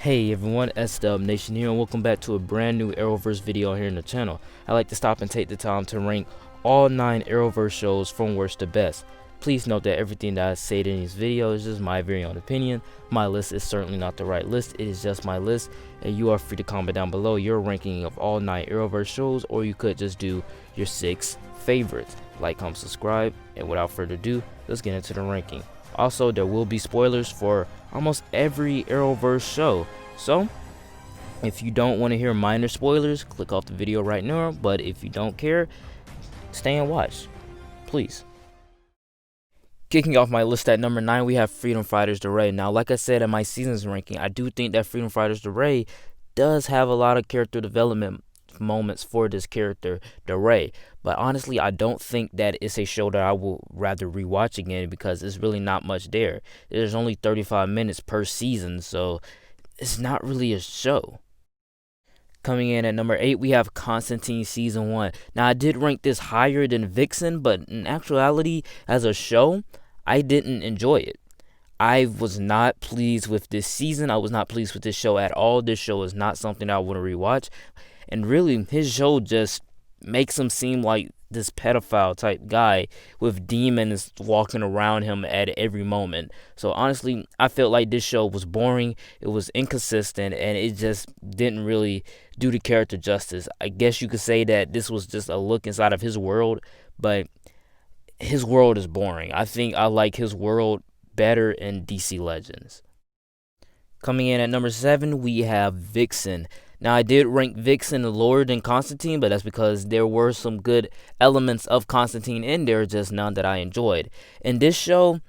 Hey everyone, SW Nation here, and welcome back to a brand new Arrowverse video here in the channel. I like to stop and take the time to rank all 9 Arrowverse shows from worst to best. Please note that everything that I say in this video is just my very own opinion. My list is certainly not the right list, it is just my list, and you are free to comment down below your ranking of all 9 Arrowverse shows, or you could just do your 6 favorites. Like, comment, subscribe, and without further ado, let's get into the ranking. Also, there will be spoilers for almost every Arrowverse show, so if you don't want to hear minor spoilers, click off the video right now, but if you don't care, stay and watch, please. Kicking off my list at number 9, we have Freedom Fighters DeRay. Now, like I said in my seasons ranking, I do think that Freedom Fighters DeRay does have a lot of character development moments for this character DeRay, but honestly I don't think that it's a show that I will rather rewatch again, because it's really not much there. There's only 35 minutes per season, so it's not really a show. Coming in at number 8, we have Constantine season 1. Now, I did rank this higher than Vixen, but in actuality as a show I didn't enjoy it. I was not pleased with this season. I was not pleased with this show at all. This show is not something I want to rewatch. And really, his show just makes him seem like this pedophile type guy with demons walking around him at every moment. So honestly, I felt like this show was boring, it was inconsistent, and it just didn't really do the character justice. I guess you could say that this was just a look inside of his world, but his world is boring. I think I like his world better in DC Legends. Coming in at number 7, we have Vixen. Now, I did rank Vixen lower than Constantine, but that's because there were some good elements of Constantine in there, just none that I enjoyed. In this show,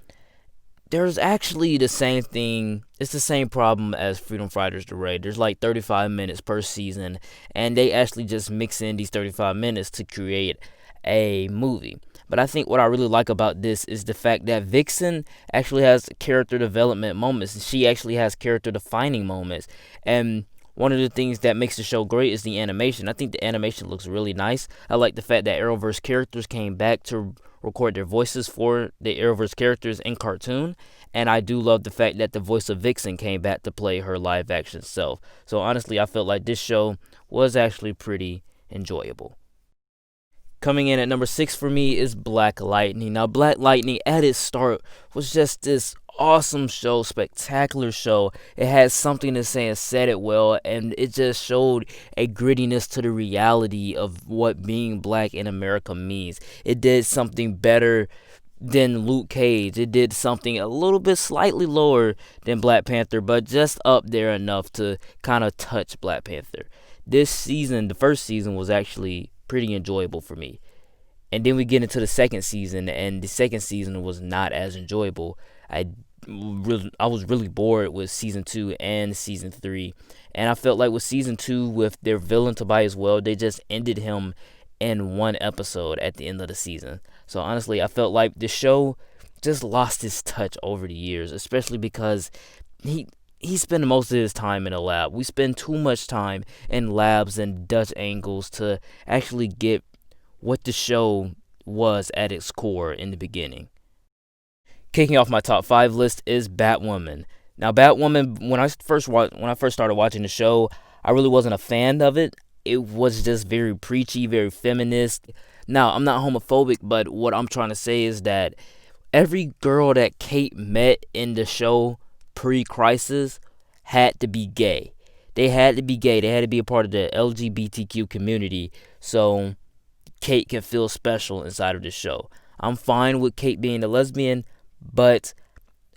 there's actually the same thing. It's the same problem as Freedom Fighters DeRay. There's like 35 minutes per season, and they actually just mix in these 35 minutes to create a movie. But I think what I really like about this is the fact that Vixen actually has character development moments. She actually has character defining moments, and one of the things that makes the show great is the animation. I think the animation looks really nice. I like the fact that Arrowverse characters came back to record their voices for the Arrowverse characters in cartoon. And I do love the fact that the voice of Vixen came back to play her live action self. So honestly, I felt like this show was actually pretty enjoyable. Coming in at number 6 for me is Black Lightning. Now, Black Lightning at its start was just this awesome show, spectacular show. It had something to say and said it well, and it just showed a grittiness to the reality of what being black in America means. It did something better than Luke Cage. It did something a little bit slightly lower than Black Panther, but just up there enough to kind of touch Black Panther. This season, the first season, was actually pretty enjoyable for me. And then we get into the second season, and the second season was not as enjoyable. I was really bored with season 2 and season 3, and I felt like with season 2, with their villain Tobias Well, they just ended him in one episode at the end of the season. So honestly, I felt like the show just lost its touch over the years, especially because he spent most of his time in a lab. We spend too much time in labs and Dutch angles to actually get what the show was at its core in the beginning. Kicking off my top 5 list is Batwoman. Now, Batwoman, when I first started watching the show, I really wasn't a fan of it. It was just very preachy, very feminist. Now, I'm not homophobic, but what I'm trying to say is that every girl that Kate met in the show pre-crisis had to be gay. They had to be gay. They had to be a part of the LGBTQ community, so Kate can feel special inside of the show. I'm fine with Kate being a lesbian, but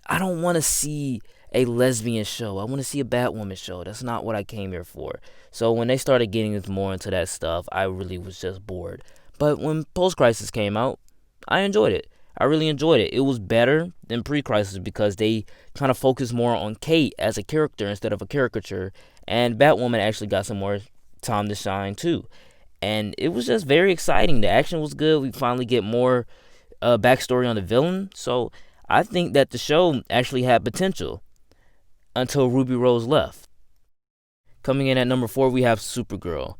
I don't want to see a lesbian show. I want to see a Batwoman show. That's not what I came here for. So when they started getting more into that stuff, I really was just bored. But when Post-Crisis came out, I enjoyed it. I really enjoyed it. It was better than pre-crisis because they kind of focused more on Kate as a character instead of a caricature, and Batwoman actually got some more time to shine too. And it was just very exciting. The action was good. We finally get more backstory on the villain. So I think that the show actually had potential until Ruby Rose left. Coming in at number 4, we have Supergirl.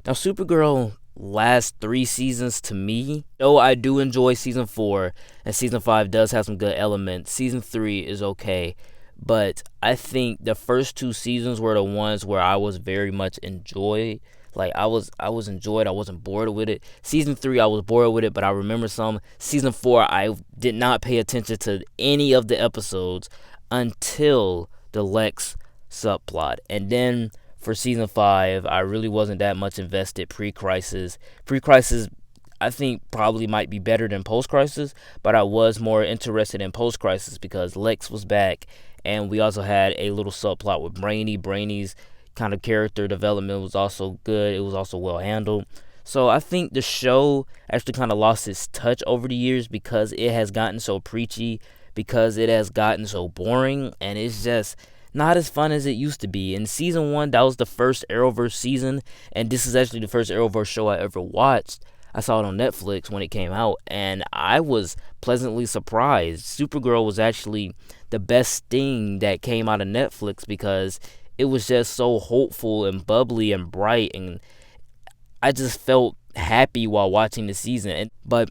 Now, Supergirl last 3 seasons to me, though I do enjoy season 4, and season 5 does have some good elements. Season 3 is okay, but I think the first 2 seasons were the ones where I was very much enjoyed. Like I was enjoyed. I wasn't bored with it. Season 3, I was bored with it, but I remember some. Season 4, I did not pay attention to any of the episodes until the Lex subplot, and then for season 5, I really wasn't that much invested. Pre-crisis, I think probably might be better than post-crisis, but I was more interested in post-crisis because Lex was back, and we also had a little subplot with Brainy. Brainy's kind of character development was also good. It was also well handled. So I think the show actually kind of lost its touch over the years because it has gotten so preachy, because it has gotten so boring, and it's just not as fun as it used to be. In season 1, that was the first Arrowverse season, and this is actually the first Arrowverse show I ever watched. I saw it on Netflix when it came out, and I was pleasantly surprised. Supergirl was actually the best thing that came out of Netflix because it was just so hopeful and bubbly and bright, and I just felt happy while watching the season. But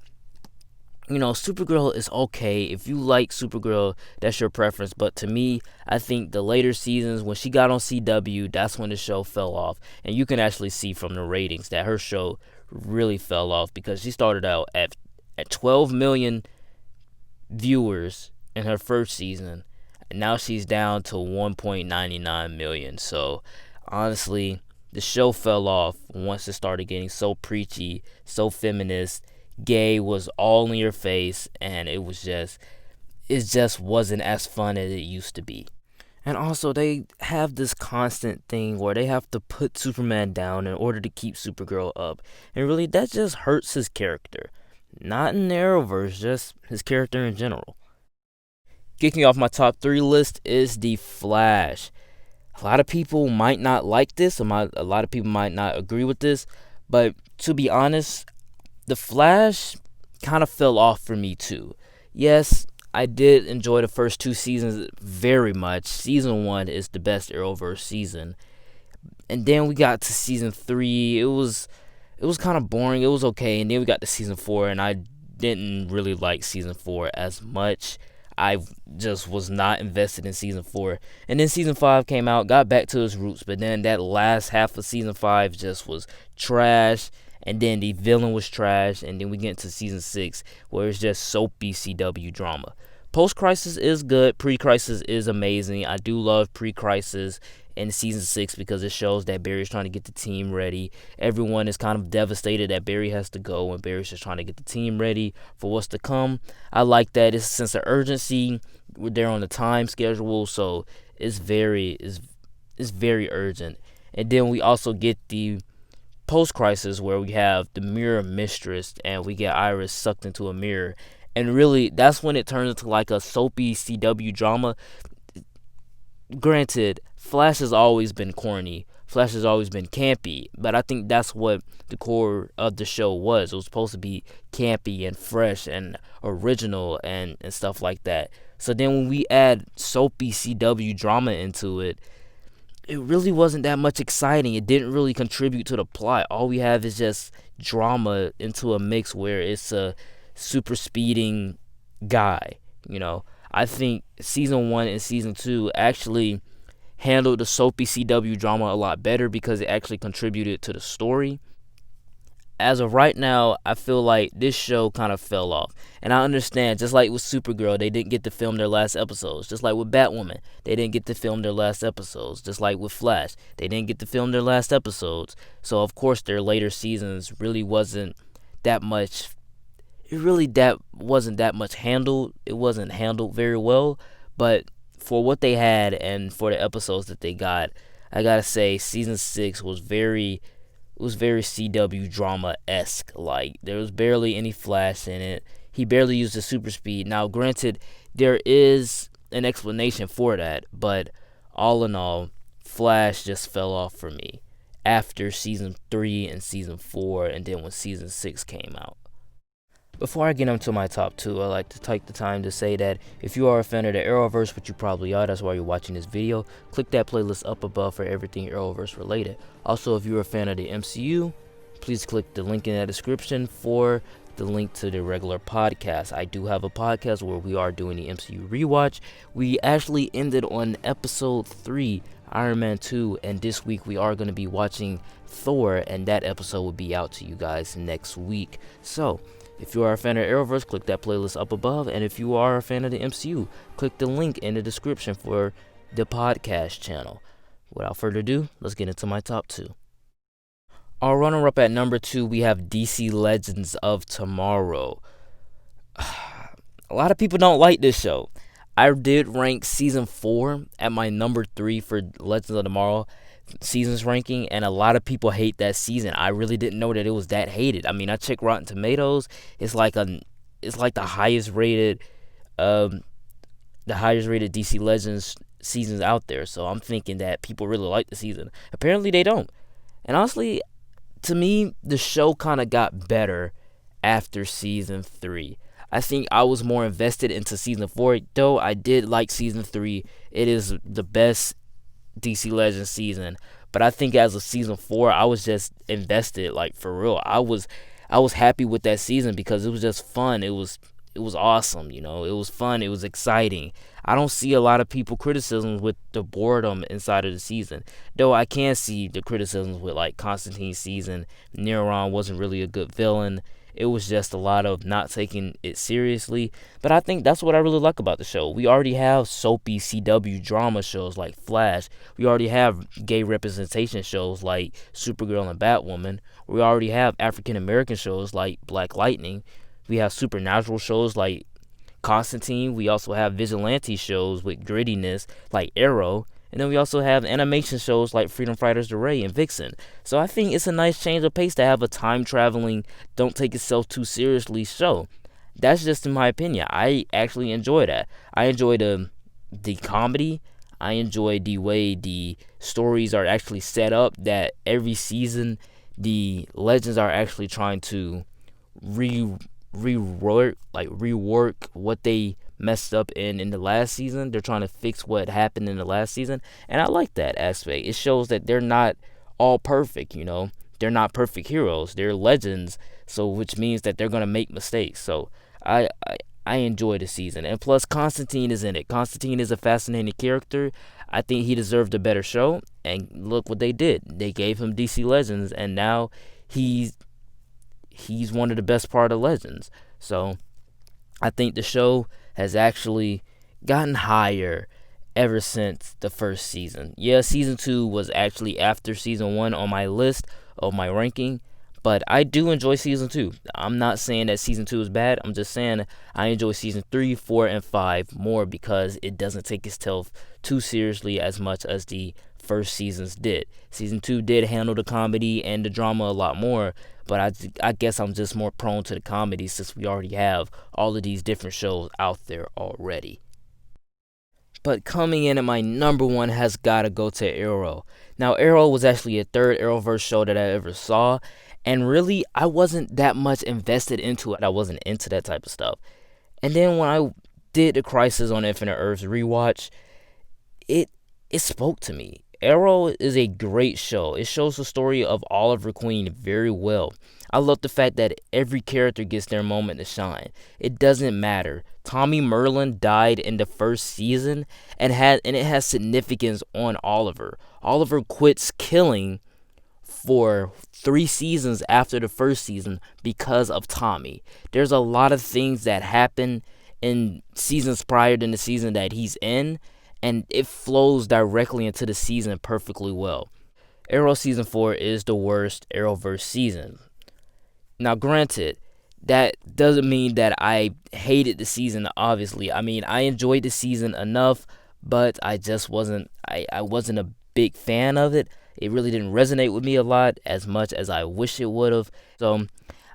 Supergirl is okay. If you like Supergirl, that's your preference. But to me, I think the later seasons, when she got on CW, that's when the show fell off. And you can actually see from the ratings that her show really fell off because she started out at 12 million viewers in her first season, and now she's down to 1.99 million. So honestly, the show fell off once it started getting so preachy, so feminist, gay, was all in your face, and it just wasn't as fun as it used to be. And also, they have this constant thing where they have to put Superman down in order to keep Supergirl up. And really, that just hurts his character. Not in the Arrowverse, just his character in general. Kicking off my top 3 list is The Flash. A lot of people might not like this, a lot of people might not agree with this, but to be honest, The Flash kind of fell off for me too. Yes, I did enjoy the first 2 seasons very much. Season 1 is the best Arrowverse season. And then we got to season 3. It was kind of boring. It was okay. And then we got to season 4, and I didn't really like season 4 as much. I just was not invested in season 4. And then season 5 came out, got back to its roots, but then that last half of season 5 just was trash. And then the villain was trash, and then we get into season 6, where it's just soapy CW drama. Post-Crisis is good. Pre-Crisis is amazing. I do love Pre-Crisis in season 6 because it shows that Barry's trying to get the team ready. Everyone is kind of devastated that Barry has to go, and Barry's just trying to get the team ready for what's to come. I like that. It's a sense of urgency. We're there on the time schedule, so it's very urgent. And then we also get the post-crisis where we have the mirror mistress and we get Iris sucked into a mirror, and really that's when it turns into like a soapy CW drama. Granted, Flash has always been corny, Flash has always been campy, but I think that's what the core of the show was. It was supposed to be campy and fresh and original and stuff like that. So then when we add soapy CW drama into it, it really wasn't that much exciting. It didn't really contribute to the plot. All we have is just drama into a mix where it's a super speeding guy. I think season 1 and season 2 actually handled the soapy CW drama a lot better because it actually contributed to the story. As of right now, I feel like this show kind of fell off. And I understand, just like with Supergirl, they didn't get to film their last episodes. Just like with Batwoman, they didn't get to film their last episodes. Just like with Flash, they didn't get to film their last episodes. So, of course, their later seasons really wasn't that much. Wasn't that much handled. It wasn't handled very well. But for what they had and for the episodes that they got, I gotta say, season 6 was very CW drama-esque. Like, there was barely any Flash in it. He barely used his super speed. Now, granted, there is an explanation for that, but all in all, Flash just fell off for me after season 3 and season 4, and then when season 6 came out. Before I get into my top 2, I like to take the time to say that if you are a fan of the Arrowverse, which you probably are, that's why you're watching this video, click that playlist up above for everything Arrowverse related. Also, if you're a fan of the MCU, please click the link in the description for the link to the regular podcast. I do have a podcast where we are doing the MCU rewatch. We actually ended on episode 3, Iron Man 2, and this week we are going to be watching Thor, and that episode will be out to you guys next week. So, if you are a fan of Arrowverse, click that playlist up above, and if you are a fan of the MCU, click the link in the description for the podcast channel. Without further ado, let's get into my top 2. Our runner-up at number 2, we have DC Legends of Tomorrow. A lot of people don't like this show. I did rank season 4 at my number 3 for Legends of Tomorrow seasons ranking, and a lot of people hate that season. I really didn't know that it was that hated. I mean, I checked Rotten Tomatoes. It's like the highest rated DC Legends seasons out there. So I'm thinking that people really like the season. Apparently they don't. And honestly, to me, the show kind of got better after season 3. I think I was more invested into season 4, though I did like season 3. It is the best DC Legends season, but I think as of season 4, I was just invested, like, for real. I was happy with that season because it was just fun. It was awesome, you know. It was fun. It was exciting. I don't see a lot of people criticisms with the boredom inside of the season, though I can see the criticisms with, like, Constantine's season. Neron wasn't really a good villain. It was just a lot of not taking it seriously. But I think that's what I really like about the show. We already have soapy CW drama shows like Flash. We already have gay representation shows like Supergirl and Batwoman. We already have African American shows like Black Lightning. We have supernatural shows like Constantine. We also have vigilante shows with grittiness like Arrow. And then we also have animation shows like Freedom Fighters The Ray and Vixen. So I think it's a nice change of pace to have a time-traveling, don't take itself too seriously show. That's just in my opinion. I actually enjoy that. I enjoy the comedy. I enjoy the way the stories are actually set up, that every season the Legends are actually trying to rework what they messed up in the last season. They're trying to fix what happened in the last season, and I like that aspect. It shows that they're not all perfect, you know. They're not perfect heroes. They're legends, so which means that they're gonna make mistakes. So I enjoy the season, and plus Constantine is in it. Constantine is a fascinating character. I think he deserved a better show, and look what they did. They gave him DC Legends, and now he's one of the best part of Legends. So I think the show has actually gotten higher ever since the first season. Yeah, season 2 was actually after season 1 on my list of my ranking, but I do enjoy season 2. I'm not saying that season 2 is bad. I'm just saying I enjoy season 3, 4, and 5 more because it doesn't take itself too seriously as much as the first seasons did. Season 2 did handle the comedy and the drama a lot more, but I guess I'm just more prone to the comedy since we already have all of these different shows out there already. But coming in at my number 1 has got to go to Arrow. Now, Arrow was actually a third Arrowverse show that I ever saw, and really, I wasn't that much invested into it. I wasn't into that type of stuff. And then when I did the Crisis on Infinite Earths rewatch, it spoke to me. Arrow is a great show. It shows the story of Oliver Queen very well. I love the fact that every character gets their moment to shine. It doesn't matter. Tommy Merlin died in the first season, and it has significance on Oliver. Oliver quits killing for 3 seasons after the first season because of Tommy. There's a lot of things that happen in seasons prior than the season that he's in, and it flows directly into the season perfectly well. Arrow Season 4 is the worst Arrowverse season. Now, granted, that doesn't mean that I hated the season, obviously. I mean, I enjoyed the season enough, but I just wasn't a big fan of it. It really didn't resonate with me a lot as much as I wish it would have. So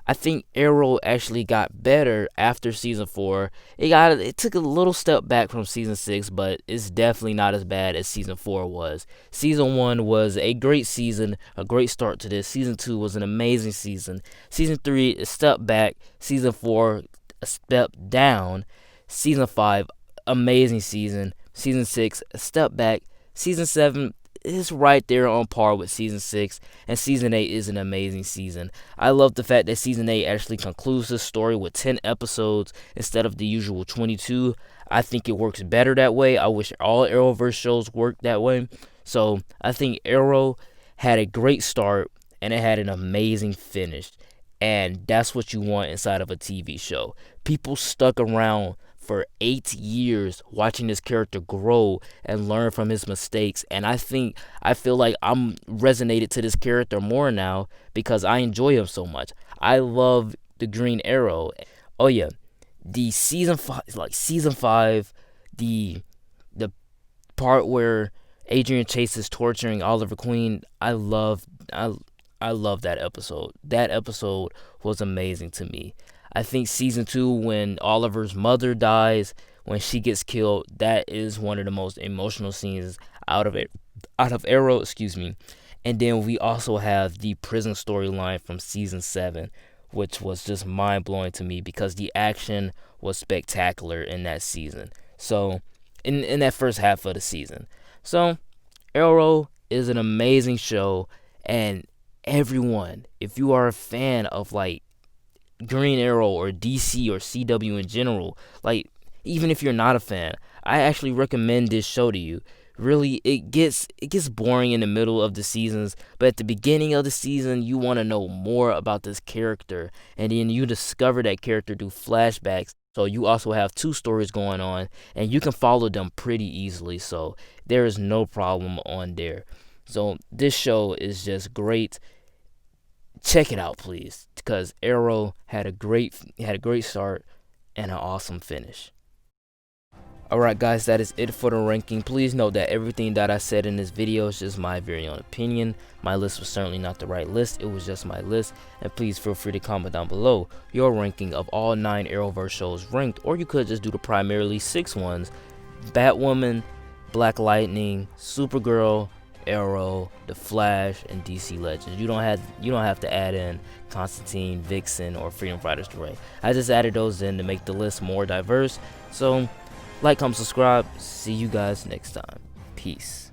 I think Arrow actually got better after season 4. It took a little step back from season 6, but it's definitely not as bad as season 4 was. Season 1 was a great season, a great start to this. Season 2 was an amazing season. Season 3, a step back. Season 4, a step down. Season 5, amazing season. Season 6, a step back. Season 7, is right there on par with season 6, and season 8 is an amazing season. I love the fact that season 8 actually concludes the story with 10 episodes instead of the usual 22. I think it works better that way. I wish all Arrowverse shows worked that way. So I think Arrow had a great start and it had an amazing finish, and that's what you want inside of a TV show. People stuck around for 8 years watching this character grow and learn from his mistakes, and I feel like I'm resonated to this character more now because I enjoy him so much. I love the Green Arrow. Oh yeah, the season 5, the part where Adrian Chase is torturing Oliver Queen. I love that episode. That episode was amazing to me. I think season 2, when Oliver's mother dies, when she gets killed, that is one of the most emotional scenes out of Arrow, excuse me. And then we also have the prison storyline from season 7, which was just mind-blowing to me because the action was spectacular in that season. So, in that first half of the season. So, Arrow is an amazing show, and everyone, if you are a fan of like Green Arrow or DC or CW in general, like even if you're not a fan, I actually recommend this show to you. Really, it gets boring in the middle of the seasons, but at the beginning of the season, you want to know more about this character, and then you discover that character through flashbacks. So you also have 2 stories going on, and you can follow them pretty easily. So there is no problem on there. So this show is just great. Check it out, please, because Arrow had a great start and an awesome finish. Alright guys, that is it for the ranking. Please note that everything that I said in this video is just my very own opinion. My list was certainly not the right list, it was just my list. And please feel free to comment down below your ranking of all 9 Arrowverse shows ranked, or you could just do the primarily 6 ones: Batwoman, Black Lightning, Supergirl, Arrow, The Flash, and DC Legends. You don't have to add in Constantine, Vixen, or Freedom Fighters to rank. I just added those in to make the list more diverse. So like, comment, subscribe. See you guys next time. Peace.